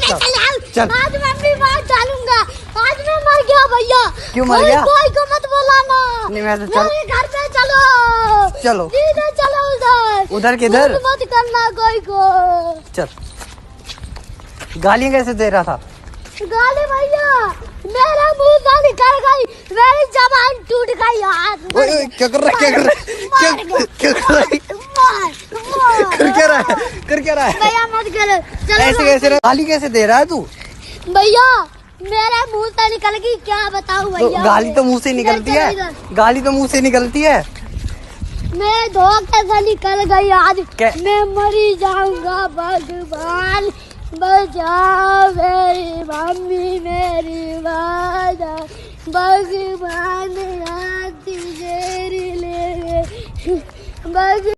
चल आज मैं अपनी बात डालूंगा। आज मैं मर गया भैया। क्यों मर गया? कोई को मत बुलाना। नहीं मैं तो चल मेरे घर पे चलो। चलो सीधे चलो उधर। उधर किधर? मत करना कोई को। चल गालियां कैसे दे रहा था? गाली भैया मेरा मुंह से निकल गई, मेरी जबान टूट गई। हाथ ओए ओए क्या कर रहा है? क्या कर रहा है? क्या कर रहा है? कर क्या रहा है? कर क्या रहा है? भैया मत करो। चलो ऐसे कैसे गाली कैसे दे रहा है तू? भैया मेरे मुंह से निकल गई, क्या बताऊं तो भैया। गाली तो मुंह से निकलती है। गाली तो मुंह से निकलती है। मेरे धोखे से निकल गई आज। क्या? मैं मरी जाऊंगा। भगवान बचाओ मेरी मम्मी मेरी बाजा। भगवान आती देरी ले।